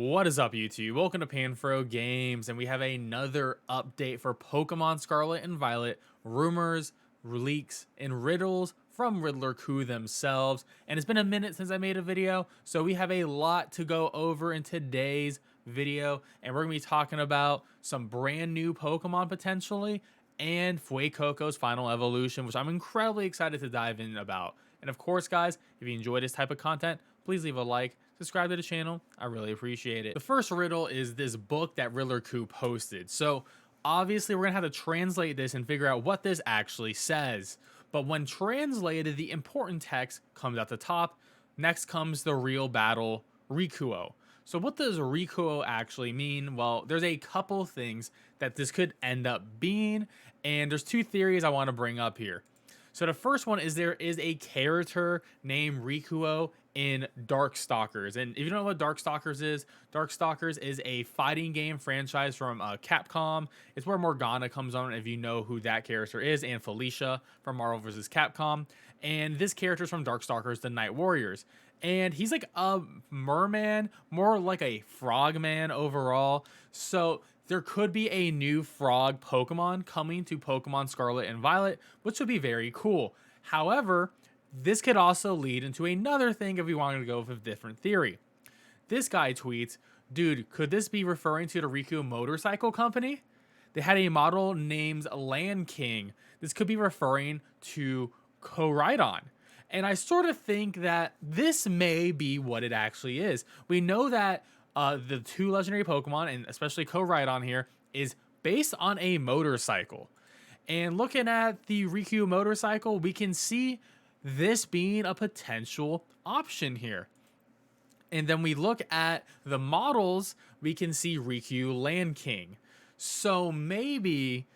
What is up, YouTube? Welcome to Panfro Games, and we have another update for Pokemon Scarlet and Violet, rumors, leaks, and riddles from Riddler Coup themselves. And it's been a minute since I made a video, so we have a lot to go over in today's video, and we're going to be talking about some brand new Pokemon potentially, and Fuecoco's final evolution, which I'm incredibly excited to dive in about. And of course, guys, if you enjoy this type of content, please leave a like, subscribe to the channel. I really appreciate it. The first riddle is this book that Riddler Coup posted. So obviously we're gonna have to translate this and figure out what this actually says. But when translated, the important text comes at the top. Next comes the real battle, Rikuo. So what does Rikuo actually mean? Well, there's a couple things that this could end up being, and there's two theories I want to bring up here. So the first one is there is a character named Rikuo in Darkstalkers. And if you don't know what Darkstalkers is a fighting game franchise from Capcom. It's where Morgana comes on, if you know who that character is, and Felicia from Marvel vs. Capcom. And this character is from Darkstalkers, the Night Warriors. And he's like a merman, more like a frogman overall. So there could be a new frog Pokemon coming to Pokemon Scarlet and Violet, which would be very cool. However, this could also lead into another thing if we wanted to go with a different theory. This guy tweets, dude, could this be referring to the Riku motorcycle company? They had a model named Land King. This could be referring to Koraidon. And I sort of think that this may be what it actually is. We know that the two legendary Pokemon, and especially Koraidon here, is based on a motorcycle. And looking at the Riku motorcycle, we can see this being a potential option here. And then we look at the models, we can see Riku Land King. So maybe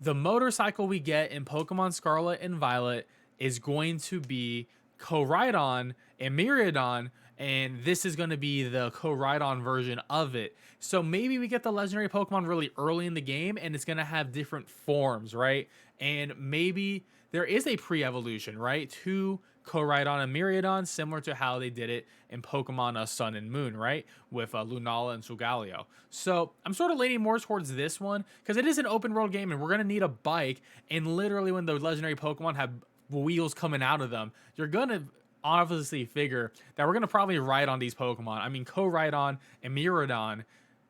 the motorcycle we get in Pokemon Scarlet and Violet is going to be Koraidon and Miraidon, and this is going to be the Koraidon version of it. So maybe we get the legendary Pokemon really early in the game, and it's going to have different forms, right? And maybe there is a pre-evolution, right, to Koraidon and Miraidon, similar to how they did it in Pokemon Sun and Moon, right, with Lunala and Solgaleo. So I'm sort of leaning more towards this one, because it is an open world game, and we're going to need a bike, and literally when the legendary Pokemon have wheels coming out of them, you're going to obviously figure that we're going to probably ride on these Pokemon. I mean, Koraidon and Miraidon,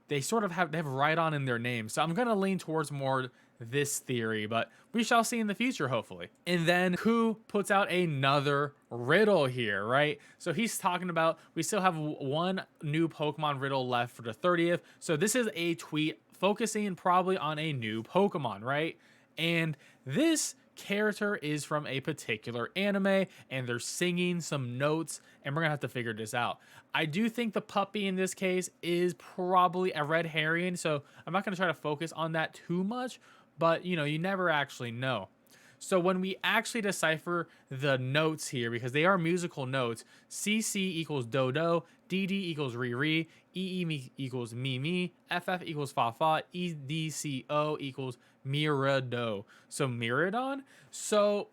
they sort of have Rhydon in their name. So I'm going to lean towards more this theory, but we shall see in the future, hopefully. And then Coup puts out another riddle here, right? So he's talking about, we still have one new Pokemon riddle left for the 30th. So this is a tweet focusing probably on a new Pokemon, right? And this character is from a particular anime, and they're singing some notes, and we're gonna have to figure this out. I do think the puppy in this case is probably a red herring, so I'm not gonna try to focus on that too much, but you know, you never actually know. So when we actually decipher the notes here, because they are musical notes, CC equals Dodo, DD equals Riri, EE equals Mimi, FF equals Fafa, EDCO equals Mirado. So Miraidon. So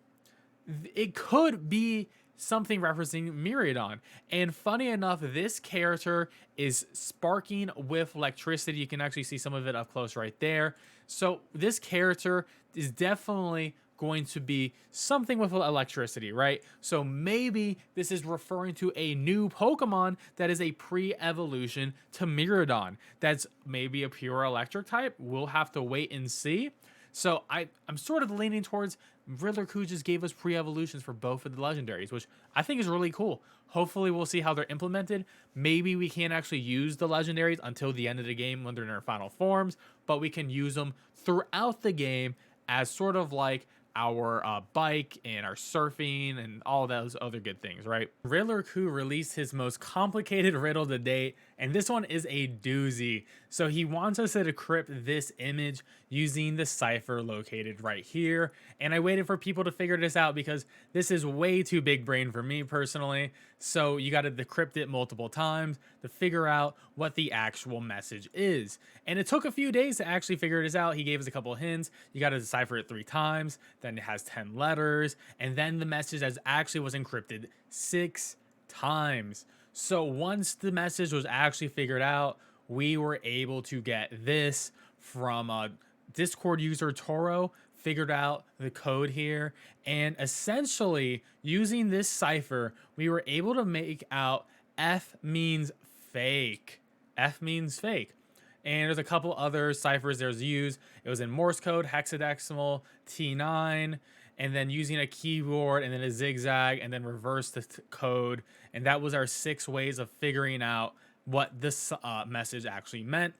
it could be something referencing Miraidon. And funny enough, this character is sparking with electricity. You can actually see some of it up close right there. So this character is definitely going to be something with electricity, right? So maybe this is referring to a new Pokemon that is a pre-evolution to Miraidon. That's maybe a pure electric type. We'll have to wait and see. So I'm sort of leaning towards Riddler Coup just gave us pre-evolutions for both of the legendaries, which I think is really cool. Hopefully we'll see how they're implemented. Maybe we can't actually use the legendaries until the end of the game when they're in their final forms, but we can use them throughout the game as sort of like our bike and our surfing and all those other good things, right? Riddler Coup released his most complicated riddle to date, and this one is a doozy. So he wants us to decrypt this image using the cipher located right here, and I waited for people to figure this out because this is way too big brain for me personally. So you got to decrypt it multiple times to figure out what the actual message is. And it took a few days to actually figure this out. He gave us a couple of hints. You got to decipher it 3 times. Then it has 10 letters. And then the message as actually was encrypted 6 times. So once the message was actually figured out, we were able to get this from Discord user Toro, figured out the code here, and essentially using this cipher, we were able to make out F means fake. F means fake. And there's a couple other ciphers there's used. It was in Morse code, hexadecimal, T9, and then using a keyboard and then a zigzag and then reverse the code. And that was our 6 ways of figuring out what this message actually meant.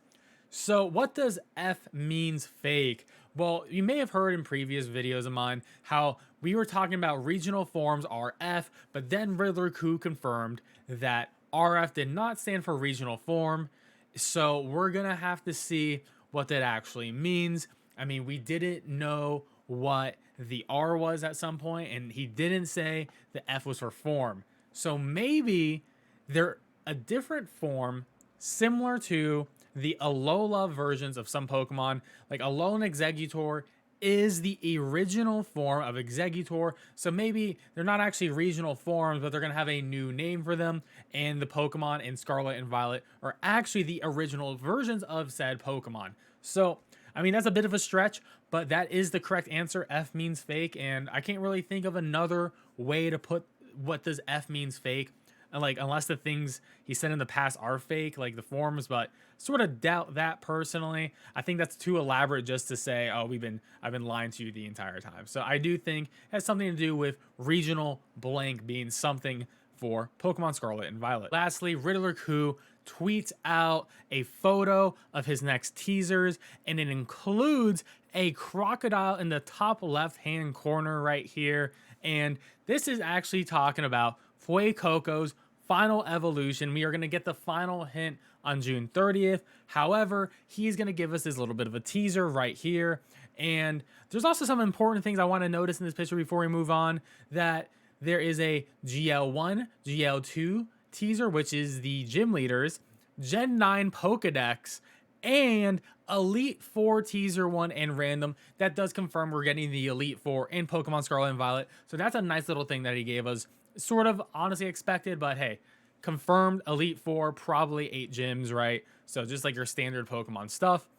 So what does F means fake? Well, you may have heard in previous videos of mine how we were talking about regional forms RF, but then Riddler Coup confirmed that RF did not stand for regional form. So we're going to have to see what that actually means. I mean, we didn't know what the R was at some point, and he didn't say the F was for form. So maybe they're a different form similar to the Alola versions of some Pokemon. Like Alolan Exeggutor is the original form of Exeggutor. So maybe they're not actually regional forms, but they're going to have a new name for them. And the Pokemon in Scarlet and Violet are actually the original versions of said Pokemon. So, I mean, that's a bit of a stretch, but that is the correct answer. F means fake. And I can't really think of another way to put what does F means fake. Like, unless the things he said in the past are fake, like the forms, but sort of doubt that personally. I think that's too elaborate just to say, oh, I've been lying to you the entire time. So I do think it has something to do with regional blank being something for Pokemon Scarlet and Violet. Lastly, Riddler Coup tweets out a photo of his next teasers, and it includes a crocodile in the top left-hand corner right here. And this is actually talking about Fuecoco's final evolution. We are going to get the final hint on June 30th. However, he's going to give us this little bit of a teaser right here. And there's also some important things I want to notice in this picture before we move on, that there is a GL1, GL2 teaser, which is the gym leaders, Gen 9 Pokedex, and Elite 4 teaser 1 and random. That does confirm we're getting the Elite 4 in Pokemon Scarlet and Violet. So that's a nice little thing that he gave us. Sort of honestly expected, but hey, confirmed Elite 4, probably 8 gyms, right? So just like your standard Pokemon stuff.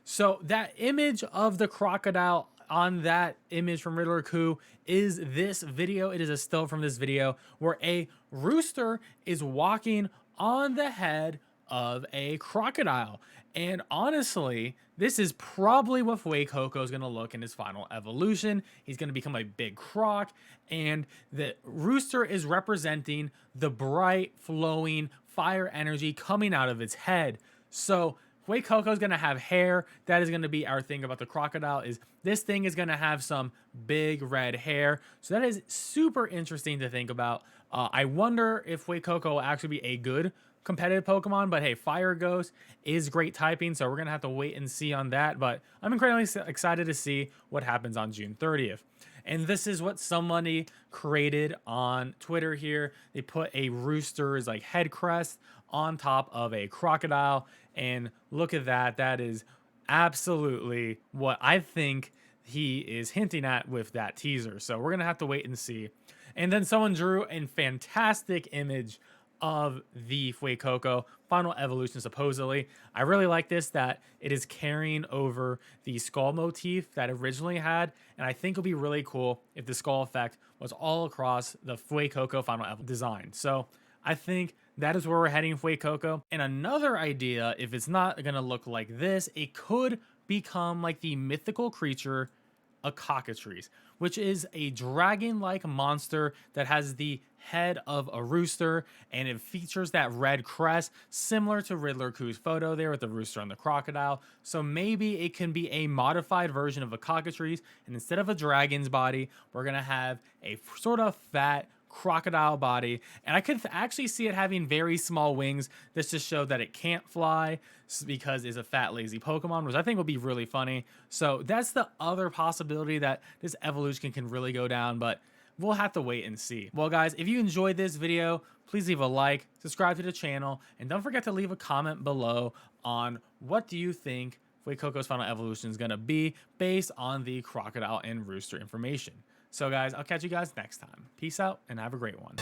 So that image of the crocodile on that image from Riddler Coup is this video. It is a still from this video where a rooster is walking on the head of a crocodile. And honestly, this is probably what Fuecoco is going to look in his final evolution. He's going to become a big croc, and the rooster is representing the bright, flowing fire energy coming out of its head. So Fuecoco is going to have hair. That is going to be our thing about the crocodile, is this thing is going to have some big red hair. So that is super interesting to think about. I wonder if Fuecoco will actually be a good competitive Pokemon, but hey, Fire Ghost is great typing, so we're gonna have to wait and see on that. But I'm incredibly excited to see what happens on June 30th. And this is what somebody created on Twitter here. They put a rooster's like head crest on top of a crocodile, and look at that. That is absolutely what I think he is hinting at with that teaser. So we're gonna have to wait and see. And then someone drew a fantastic image of the Fuecoco final evolution, supposedly. I really like this, that it is carrying over the skull motif that it originally had, and I think it'll be really cool if the skull effect was all across the Fuecoco final design. So I think that is where we're heading, Fuecoco. And another idea, if it's not going to look like this, it could become like the mythical creature a cockatrice, which is a dragon-like monster that has the head of a rooster, and it features that red crest similar to Riddler Coup's photo there with the rooster and the crocodile. So maybe it can be a modified version of a cockatrice, and instead of a dragon's body, we're gonna have a sort of fat crocodile body. And I could actually see it having very small wings. This just showed that it can't fly because it's a fat, lazy Pokemon, which I think will be really funny. So that's the other possibility that this evolution can really go down, but we'll have to wait and see. Well, guys, if you enjoyed this video, please leave a like, subscribe to the channel, and don't forget to leave a comment below on what do you think Fuecoco's final evolution is going to be based on the crocodile and rooster information. So guys, I'll catch you guys next time. Peace out and have a great one.